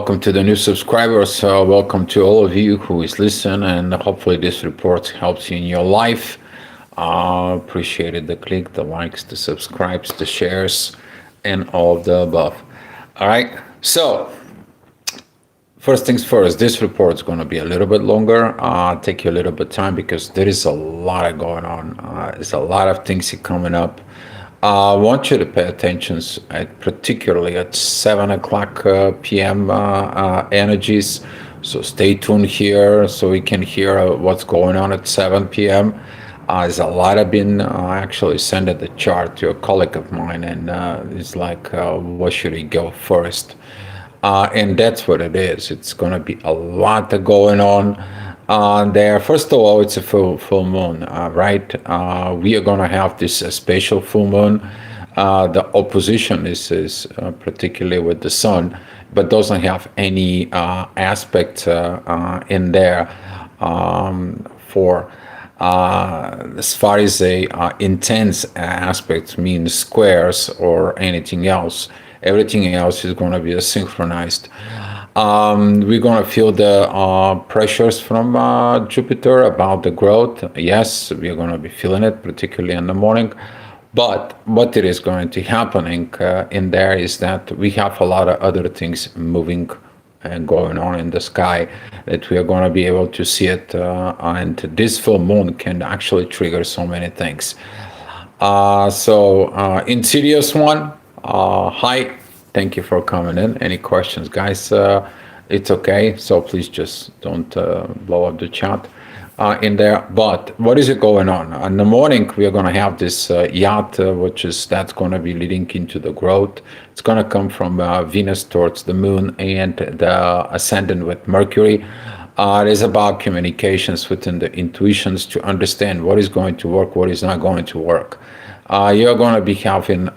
welcome to the new subscribers. Welcome to all of you who is listening, and hopefully this report helps you in your life. Appreciated the click, the likes, the subscribes, the shares, and all of the above. All right. So first things first, this report is going to be a little bit longer. Take you a little bit time because there is a lot going on. There's a lot of things coming up. I want you to pay attention, particularly at 7 o'clock p.m. Energies. So stay tuned here so we can hear what's going on at 7 p.m. There's a lot I've been actually sending the chart to a colleague of mine, and it's like, what should he go first? And that's what it is. It's going to be a lot going on there. First of all, it's a full moon, right? We are going to have this special full moon. The opposition is particularly with the sun, but doesn't have any aspect in there for as far as the intense aspect means squares or anything else. Everything else is going to be synchronized. We're going to feel the pressures from Jupiter about the growth. Yes, we're going to be feeling it, particularly in the morning. But what it is going to happening in there is that we have a lot of other things moving and going on in the sky that we are going to be able to see it. And this full moon can actually trigger so many things. Insidious one. Hi, thank you for coming in. Any questions, guys? It's okay, so please just don't blow up the chat in there. But what is it going on? In the morning, we are going to have this yacht, that's going to be leading into the growth. It's going to come from Venus towards the moon and the ascendant with Mercury. It is about communications within the intuitions to understand what is going to work, what is not going to work. You're going to be having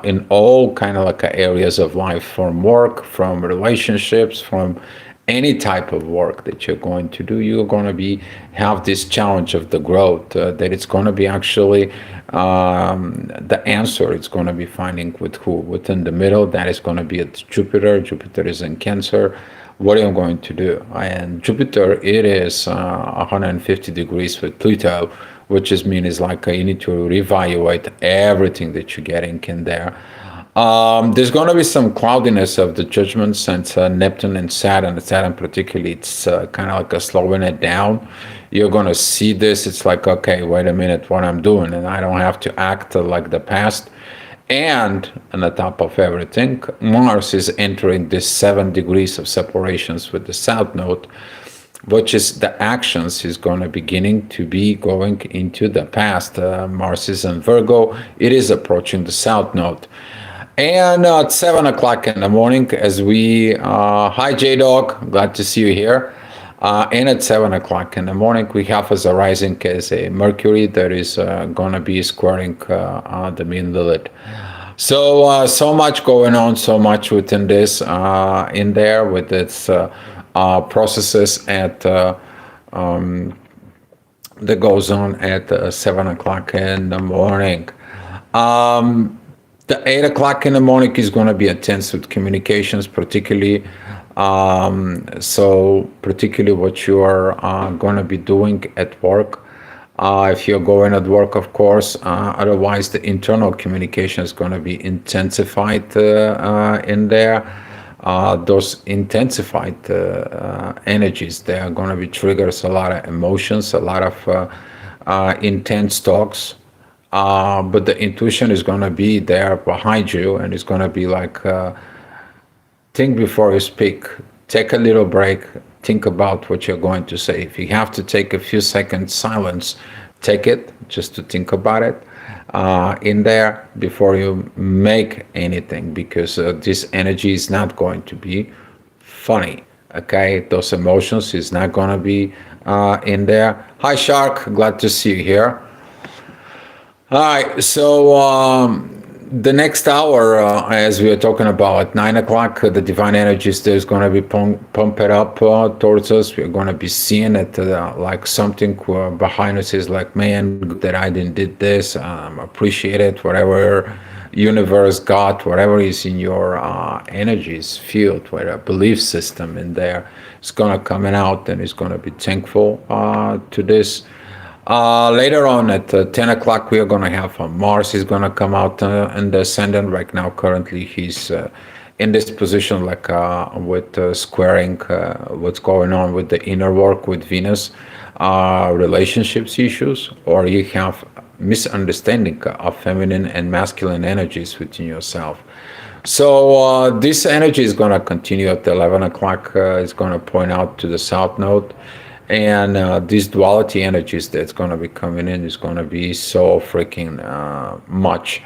in all kind of like areas of life, from work, from relationships, from any type of work that you're going to do. You're going to be have this challenge of the growth that it's going to be actually the answer. It's going to be finding with who within the middle. That is going to be at Jupiter. Jupiter is in Cancer. What are you going to do? And Jupiter, it is 150 degrees with Pluto, which means like you need to reevaluate everything that you're getting in there. There's going to be some cloudiness of the judgment since Neptune and Saturn particularly, it's kind of like slowing it down. You're going to see this. It's like, okay, wait a minute, what I'm doing, and I don't have to act like the past. And on the top of everything, Mars is entering this 7 degrees of separations with the South Node, which is the actions is going to beginning to be going into the past. Mars is in Virgo. It is approaching the South Node. And at 7 o'clock in the morning, as we, hi J-Dog, glad to see you here. And at 7 o'clock in the morning, we have as a rising as a Mercury that is going to be squaring the mean Lilith. So, so much going on, so much within this, in there with its processes at that goes on at 7 o'clock in the morning. The 8 o'clock in the morning is going to be intense with communications, particularly. So particularly what you are going to be doing at work. If you're going at work, of course, otherwise the internal communication is going to be intensified in there. Those intensified energies, they are going to be triggers a lot of emotions, a lot of intense talks. But the intuition is going to be there behind you, and it's going to be like, think before you speak, take a little break, think about what you're going to say. If you have to take a few seconds silence, take it just to think about it in there before you make anything, because this energy is not going to be funny. Okay, those emotions is not going to be in there. Hi Shark, glad to see you here. All right, so the next hour, as we are talking about at 9 o'clock, the divine energies, there's going to be pumped up towards us. We're going to be seeing it like something behind us is like, man, good that I didn't did this. Appreciate it, whatever universe, God, whatever is in your energies field, where a belief system in there is going to come out and is going to be thankful to this. Later on at 10 o'clock, we are going to have Mars is going to come out in the ascendant. Right now, currently, he's in this position, like with squaring what's going on with the inner work with Venus, relationships issues, or you have misunderstanding of feminine and masculine energies within yourself. So this energy is going to continue at 11 o'clock. It's going to point out to the south node. And these duality energies that's going to be coming in is going to be so freaking much.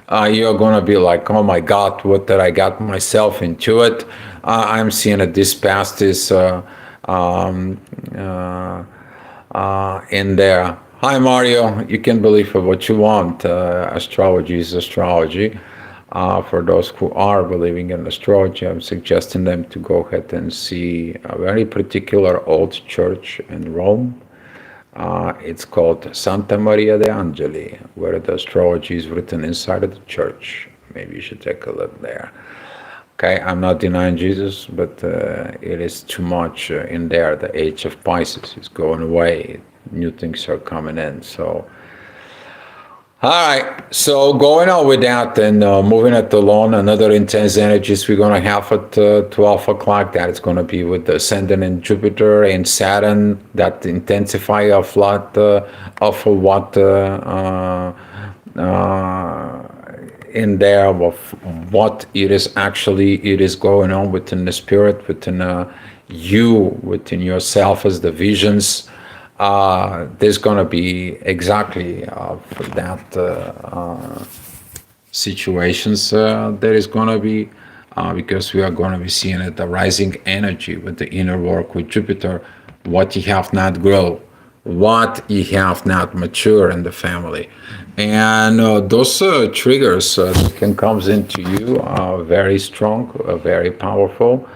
You're going to be like, oh my God, what did I got myself into it? I'm seeing that this past is um, uh, in there. Hi, Mario. You can believe what you want. Astrology is astrology. For those who are believing in astrology, I'm suggesting them to go ahead and see a very particular old church in Rome. It's called Santa Maria de Angeli, where the astrology is written inside of the church. Maybe you should take a look there. Okay, I'm not denying Jesus, but it is too much in there. The age of Pisces is going away. New things are coming in. So, all right. So going on with that and moving it along, another intense energies we're going to have at 12 o'clock. That is going to be with the Ascendant in Jupiter and Saturn. That intensify a lot of what in there of what it is actually it is going on within the spirit, within you, within yourself as the visions. There's going to be exactly for that situations there is going to be because we are going to be seeing it, the rising energy with the inner work with Jupiter, what you have not grow, what you have not mature in the family. And those triggers can comes into you very strong, very powerful.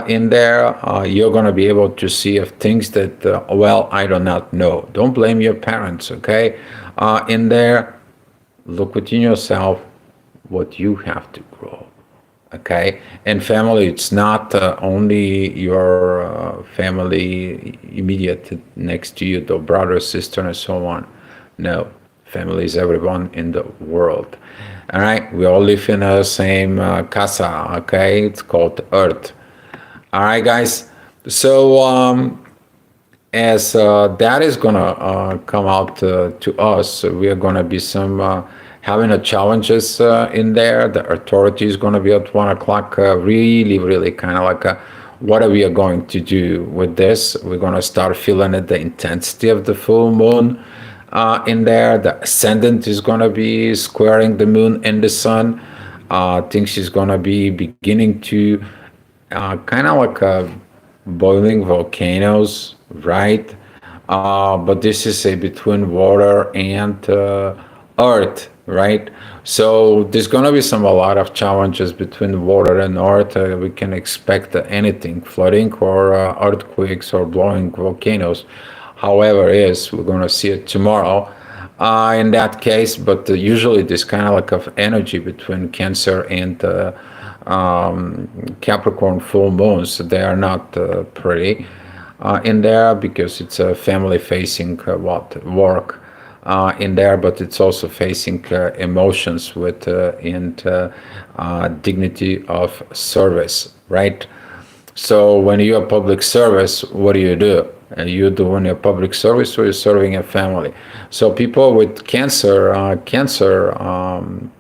In there, you're going to be able to see if things that, well, I do not know. Don't blame your parents, okay? In there, look within yourself what you have to grow, okay? And family, it's not only your family immediate next to you, the brother, sister, and so on. No, family is everyone in the world. All right, we all live in the same casa, okay? It's called Earth. All right, guys. So as that is gonna come out to us, we are gonna be some having a challenges in there. The authority is gonna be at 1 o'clock. Really, really kind of like what are we going to do with this? We're gonna start feeling it, the intensity of the full moon in there. The ascendant is gonna be squaring the moon and the sun. Things is gonna be beginning to kind of like boiling volcanoes, right? But this is a between water and earth, right? So there's gonna be some a lot of challenges between water and earth. We can expect anything, flooding or earthquakes or blowing volcanoes. However, is we're gonna see it tomorrow. In that case, but usually this kind of like of energy between Cancer and Capricorn full moons, they are not pretty in there because it's a family facing what work in there, but it's also facing emotions with and dignity of service, right? So when you're a public service, what do? You're doing a public service or you're serving a family. So people with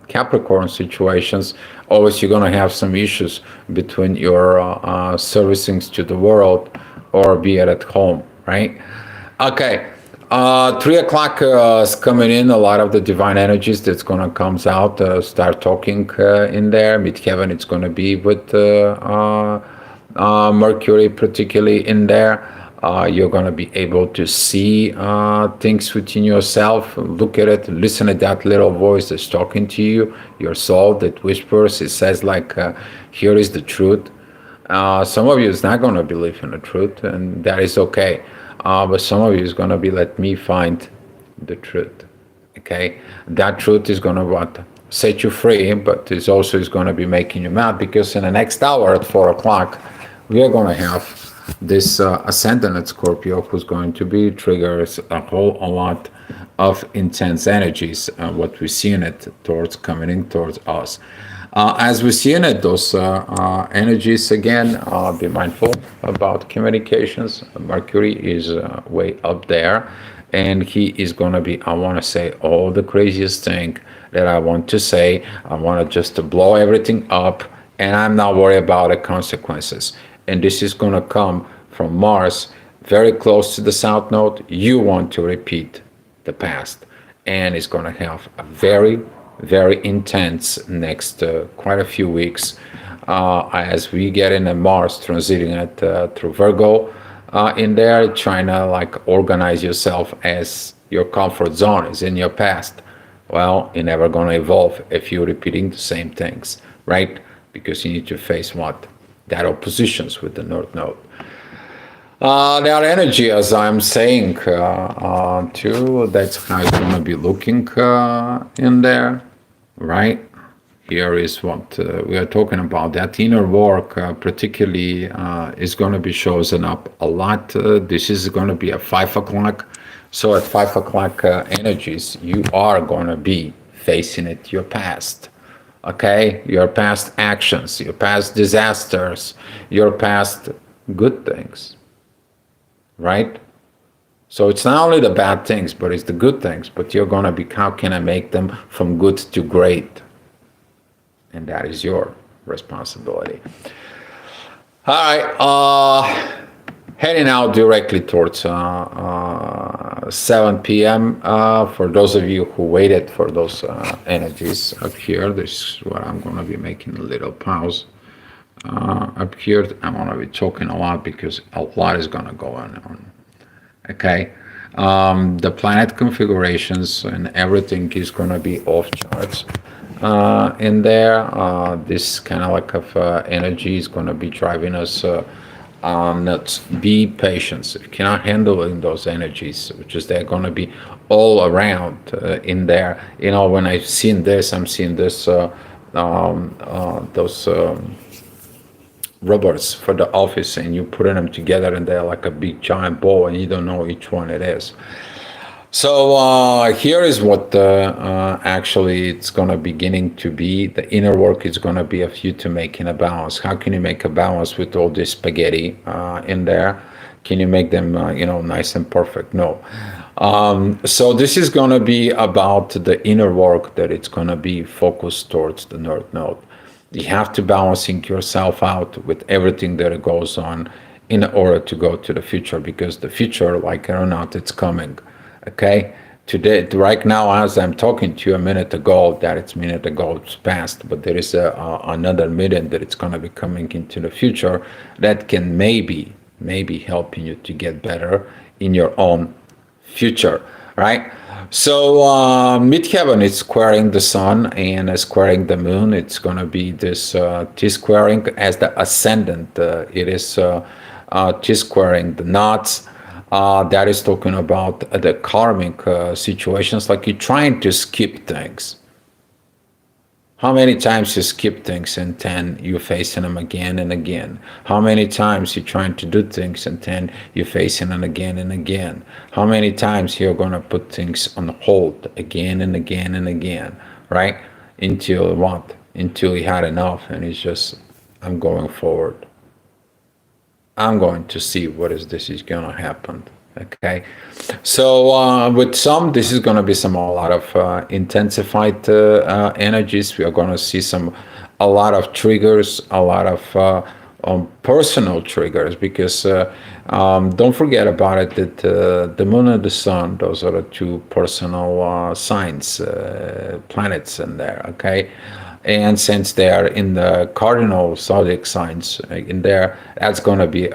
Capricorn situations, always you're going to have some issues between your servicing to the world or be it at home, right? Okay. 3 o'clock is coming in. A lot of the divine energies that's gonna comes out. Start talking in there. Midheaven, it's gonna be with Mercury, particularly in there. You're gonna be able to see things within yourself. Look at it. Listen to that little voice that's talking to you. Your soul that whispers. It says like, "Here is the truth." Some of you is not gonna believe in the truth, and that is okay. But some of you is going to be, let me find the truth. Okay? That truth is going to what? set you free, but it's also is going to be making you mad because in the next hour at 4 o'clock, we are going to have this ascendant at Scorpio who's going to be triggers a lot of intense energies. What we see in it towards coming in towards us. As we see in it, those energies again, be mindful about communications. Mercury is way up there, and he is going to be, I want to say, all the craziest thing that I want to say. I want to just to blow everything up, and I'm not worried about the consequences. And this is going to come from Mars, very close to the South Node. You want to repeat the past, and it's going to have a very, very intense next quite a few weeks as we get in a Mars transiting it through Virgo in there, trying to like organize yourself as your comfort zone is in your past. Well, you're never going to evolve if you're repeating the same things, right? Because you need to face what? That oppositions with the North Node. Their energy, as I'm saying, too, that's how it's going to be looking in there, right? Here is what we are talking about. That inner work, particularly, is going to be showing up a lot. This is going to be at 5 o'clock. So at 5 o'clock energies, you are going to be facing it, your past. Okay, your past actions, your past disasters, your past good things, right? So it's not only the bad things, but it's the good things. But you're going to be, how can I make them from good to great? And that is your responsibility. All right, heading out directly towards 7 p.m. For those of you who waited for those energies up here, this is what I'm going to be making a little pause. Up here, I'm going to be talking a lot because a lot is going to go on. Okay, the planet configurations and everything is going to be off charts in there. This kind of like of energy is going to be driving us nuts. Be patient. If you cannot handle in those energies, which is they're going to be all around in there. You know, when I've seen this, I'm seeing this those rubbers for the office, and you putting them together, and they're like a big giant ball, and you don't know which one it is. So here is what actually it's going to beginning to be. The inner work is going to be of you to making a balance. How can you make a balance with all this spaghetti in there? Can you make them, nice and perfect? No. So this is going to be about the inner work that it's going to be focused towards the North Node. You have to balancing yourself out with everything that goes on in order to go to the future, because the future, like it or not, it's coming. Okay, today, right now, as I'm talking to you a minute ago, it's past, but there is another minute that it's going to be coming into the future that can maybe helping you to get better in your own future, right? So midheaven is squaring the sun and squaring the moon. It's going to be this T-squaring as the ascendant. It is T-squaring the knots. That is talking about the karmic situations, like you're trying to skip things. How many times you skip things and then you're facing them again and again? How many times you're trying to do things and then you're facing them again and again? How many times you're going to put things on hold again and again and again, right? Until what? Until you had enough and it's just, I'm going forward. I'm going to see what is this is going to happen. Okay, so with some, this is going to be a lot of intensified energies. We are going to see a lot of triggers, a lot of personal triggers, because don't forget about it that the moon and the sun, those are the two personal signs, planets in there. Okay. And since they are in the cardinal zodiac signs in there, that's going to be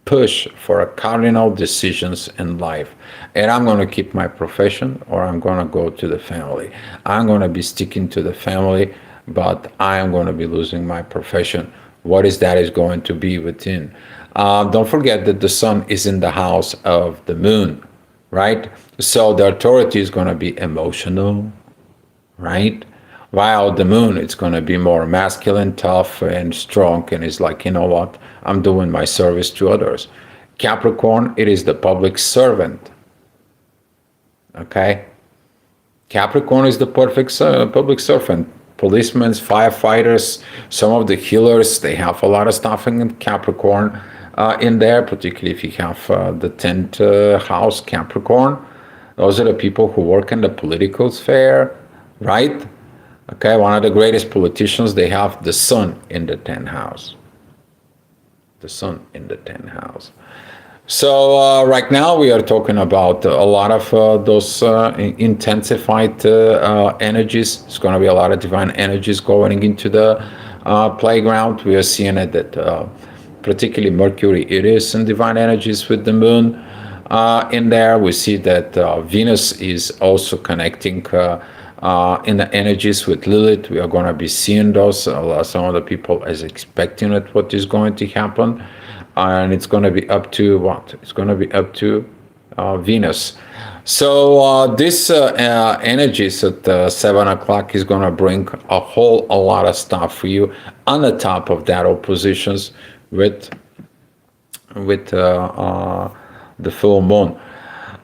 push for a cardinal decisions in life. And I'm going to keep my profession, or I'm going to go to the family. I'm going to be sticking to the family, but I am going to be losing my profession. What is that is going to be within? Don't forget that the sun is in the house of the moon, right? So the authority is going to be emotional, right? While the moon, it's going to be more masculine, tough, and strong, and it's like, you know what? I'm doing my service to others. Capricorn, it is the public servant. Okay? Capricorn is the perfect public servant. Policemen, firefighters, some of the healers, they have a lot of stuff in Capricorn in there, particularly if you have the 10th house Capricorn. Those are the people who work in the political sphere, right? Okay, one of the greatest politicians, they have the sun in the 10th house. The sun in the 10th house. So right now we are talking about a lot of those intensified energies. It's going to be a lot of divine energies going into the playground. We are seeing it that particularly Mercury, it is in divine energies with the moon in there. We see that Venus is also connecting in the energies with Lilith. We are going to be seeing those. Some of the people is expecting it, what is going to happen. And it's going to be up to what? It's going to be up to Venus. So this energies at 7 o'clock is going to bring a lot of stuff for you. On the top of that, oppositions with the full moon.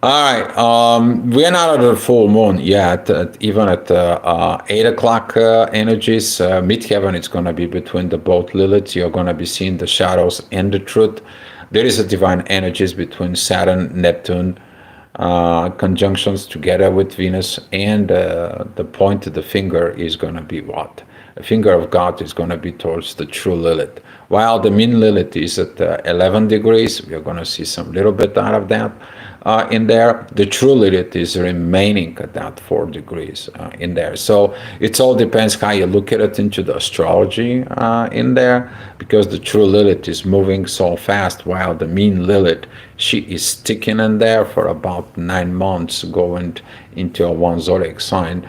All right, we're not at the full moon yet. Even at 8 o'clock energies, midheaven, it's going to be between the both Liliths. You're going to be seeing the shadows and the truth. There is a divine energies between Saturn, Neptune, conjunctions together with Venus, and the point of the finger is going to be what? The finger of God is going to be towards the true Lilith. While the mean Lilith is at 11 degrees, we're going to see some little bit out of that in there. The true Lilith is remaining at that 4 degrees in there. So it all depends how you look at it into the astrology in there, because the true Lilith is moving so fast, while the mean Lilith, she is sticking in there for about 9 months, going into a one zodiac sign.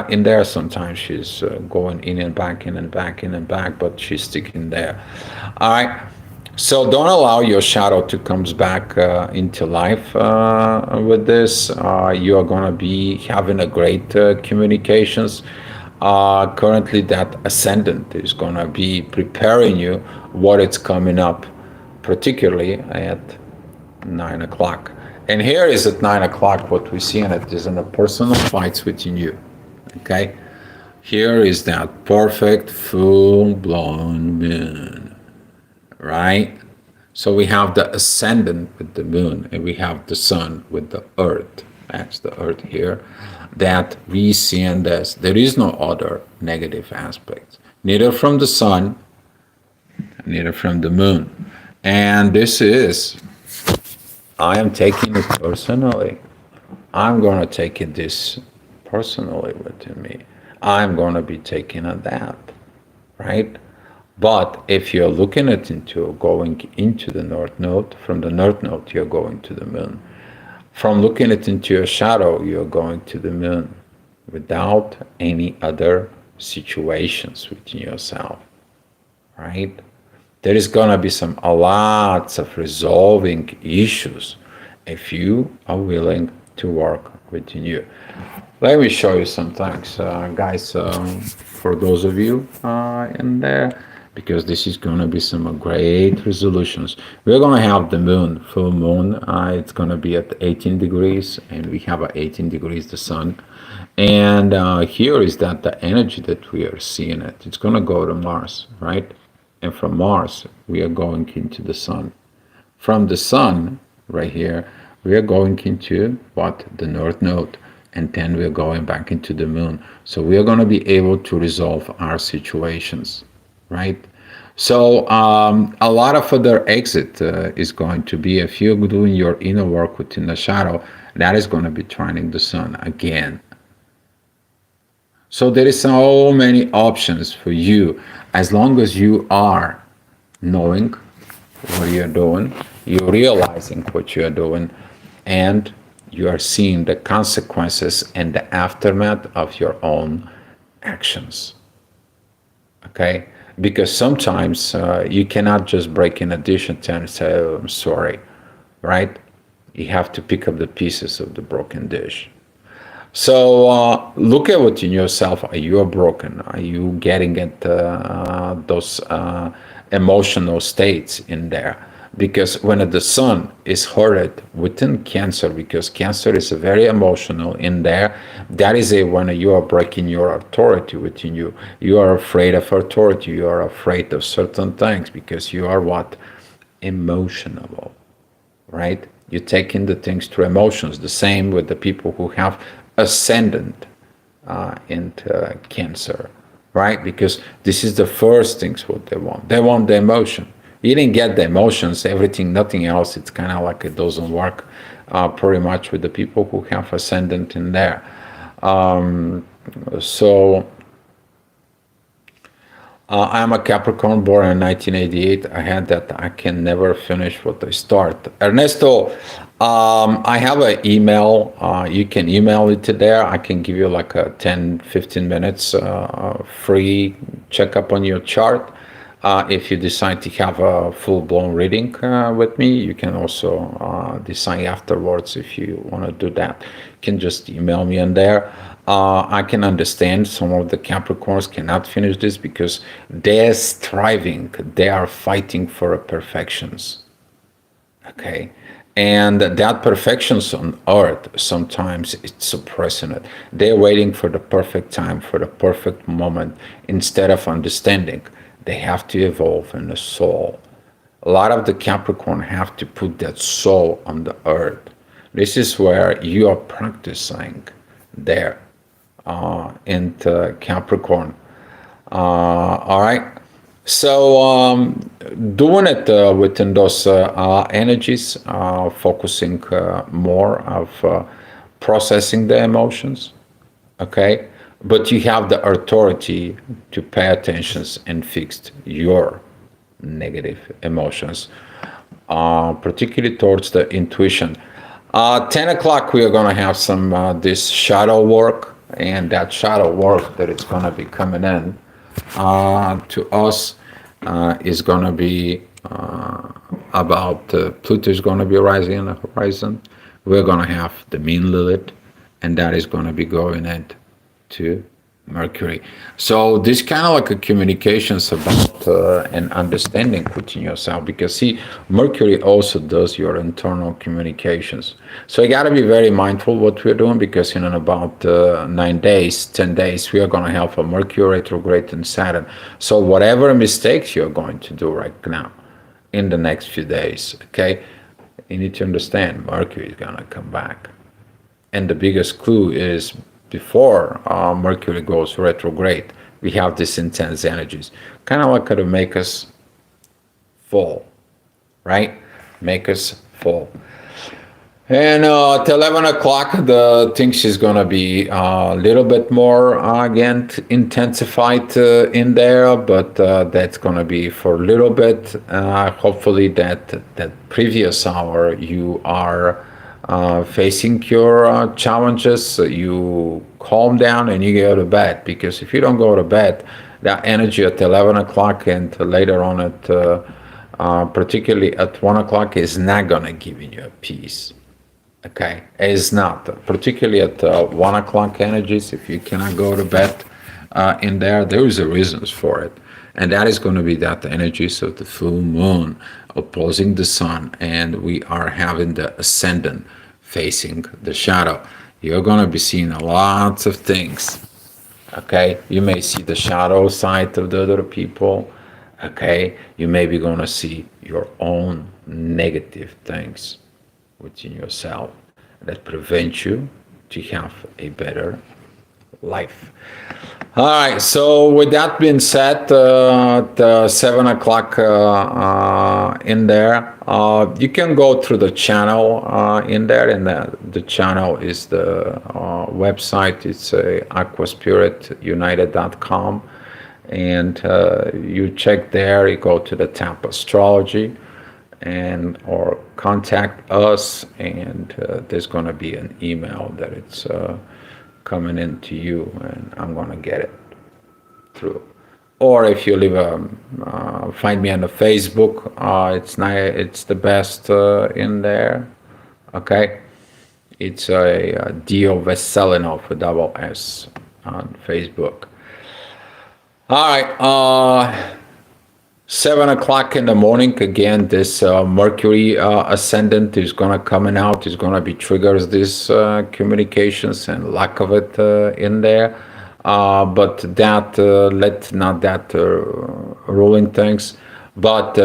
In there, sometimes she's going in and back, in and back, in and back, but she's sticking there. All right. So don't allow your shadow to comes back into life with this. You are going to be having a great communications. Currently, that ascendant is going to be preparing you what is coming up, particularly at 9 o'clock. And here is at 9 o'clock, what we see in it is in the personal fights within you. Okay, here is that perfect full-blown moon, right? So we have the ascendant with the moon, and we have the sun with the earth. That's the earth here. That we see in this. There is no other negative aspects, neither from the sun, neither from the moon. And this is, I am taking it personally. I'm going to take it this personally with me. I'm going to be taking on that, right? But if you're looking at into going into the north node, from the north node you're going to the moon. From looking at into your shadow, you're going to the moon without any other situations within yourself, right? There is going to be a lots of resolving issues if you are willing to work within you. Let me show you some things, guys, for those of you in there, because this is going to be some great resolutions. We're going to have the moon, full moon. It's going to be at 18 degrees, and we have at 18 degrees the sun. And here is that the energy that we are seeing it. It's going to go to Mars, right? And from Mars, we are going into the sun. From the sun, right here, we are going into what? The north node. And then we're going back into the moon. So we are going to be able to resolve our situations, right? So a lot of other exit is going to be, if you're doing your inner work within the shadow, that is going to be trining the sun again. So there is so many options for you, as long as you are knowing what you're doing, you're realizing what you're doing, and you are seeing the consequences and the aftermath of your own actions. Okay? Because sometimes you cannot just break in a dish and say, oh, I'm sorry, right? You have to pick up the pieces of the broken dish. So look at within yourself. Are you broken? Are you getting at those emotional states in there? Because when the sun is hurted within Cancer, because Cancer is very emotional in there, that is a when you are breaking your authority within you. You are afraid of authority. You are afraid of certain things because you are what? Emotional, right? You take in the things through emotions. The same with the people who have ascendant into Cancer, right? Because this is the first things what they want. They want the emotion. You didn't get the emotions, everything, nothing else. It's kind of like it doesn't work pretty much with the people who have ascendant in there. So I'm a Capricorn born in 1988. I had that I can never finish what I start. Ernesto, I have an email. You can email it to there. I can give you like a 10, 15 minutes free checkup on your chart. If you decide to have a full-blown reading with me, you can also decide afterwards if you want to do that. You can just email me on there. I can understand some of the Capricorns cannot finish this because they're striving, they are fighting for a perfections. Okay. And that perfections on earth, sometimes it's suppressing it. They're waiting for the perfect time, for the perfect moment, instead of understanding. They have to evolve in the soul. A lot of the Capricorn have to put that soul on the earth. This is where you are practicing there into Capricorn. All right. So doing it within those energies, focusing more of processing the emotions, okay? But you have the authority to pay attention and fix your negative emotions, particularly towards the intuition. 10 o'clock, we are going to have some this shadow work, and that shadow work that it's going to be coming in to us is going to be about Pluto is going to be rising on the horizon. We're going to have the mean Lilith, and that is going to be going into Mercury. So this kind of like a communications about and understanding within yourself, because see, Mercury also does your internal communications. So you got to be very mindful what we're doing, because in about 9 days, 10 days, we are going to have a Mercury retrograde in Saturn. So whatever mistakes you're going to do right now in the next few days, okay, you need to understand Mercury is going to come back. And the biggest clue is before Mercury goes retrograde, we have these intense energies, kind of like to make us fall, right? Make us fall. And at 11 o'clock, the things is going to be a little bit more, again, intensified in there, but that's going to be for a little bit. Hopefully that previous hour you are facing your challenges, you calm down and you go to bed. Because if you don't go to bed, that energy at 11 o'clock and later on at particularly at 1 o'clock is not going to give you a peace. Okay, it's not. Particularly at 1 o'clock energies, if you cannot go to bed in there, there is a reasons for it. And that is going to be that energies of the full moon opposing the sun, and we are having the ascendant facing the shadow. You're going to be seeing lots of things. Okay, you may see the shadow side of the other people. Okay, you may be going to see your own negative things within yourself that prevent you to have a better life. All right, so with that being said, at 7 o'clock in there, you can go through the channel in there, and the channel is the website. It's aquaspiritunited.com, and you check there, you go to the tab Astrology, and or contact us, and there's going to be an email that it's coming in to you, and I'm going to get it through. Or if you leave find me on the Facebook, it's the best in there. Okay, It's a Dio Veselinov with double S on Facebook. All right. 7 o'clock in the morning again. This Mercury ascendant is gonna coming out. Is gonna be triggers this communications and lack of it in there. But that let not that ruling things. But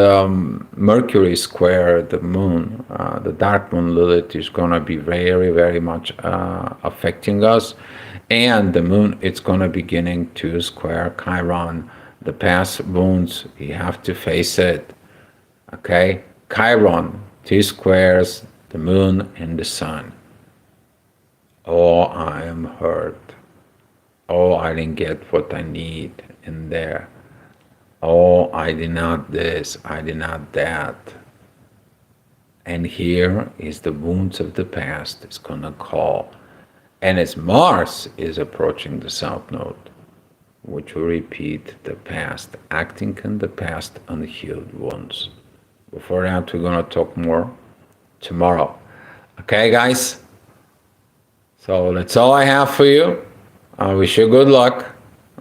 Mercury square the moon, the dark moon Lilith is gonna be very very much affecting us, and the moon it's gonna beginning to square Chiron. The past wounds, you have to face it. Okay? Chiron, two squares, the moon and the sun. Oh, I am hurt. Oh, I didn't get what I need in there. Oh, I did not this, I did not that. And here is the wounds of the past. It's gonna call. And as Mars is approaching the South Node, which will repeat the past, acting in the past unhealed wounds. Before that, we're going to talk more tomorrow. Okay, guys? So that's all I have for you. I wish you good luck.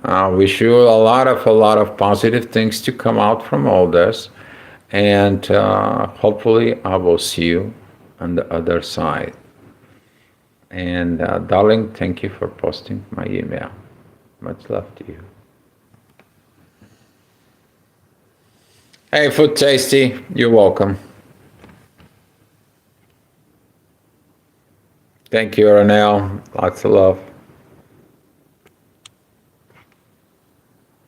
I wish you a lot of positive things to come out from all this. And hopefully I will see you on the other side. And darling, thank you for posting my email. Much love to you. Hey, Food Tasty, you're welcome. Thank you, Renelle. Lots of love.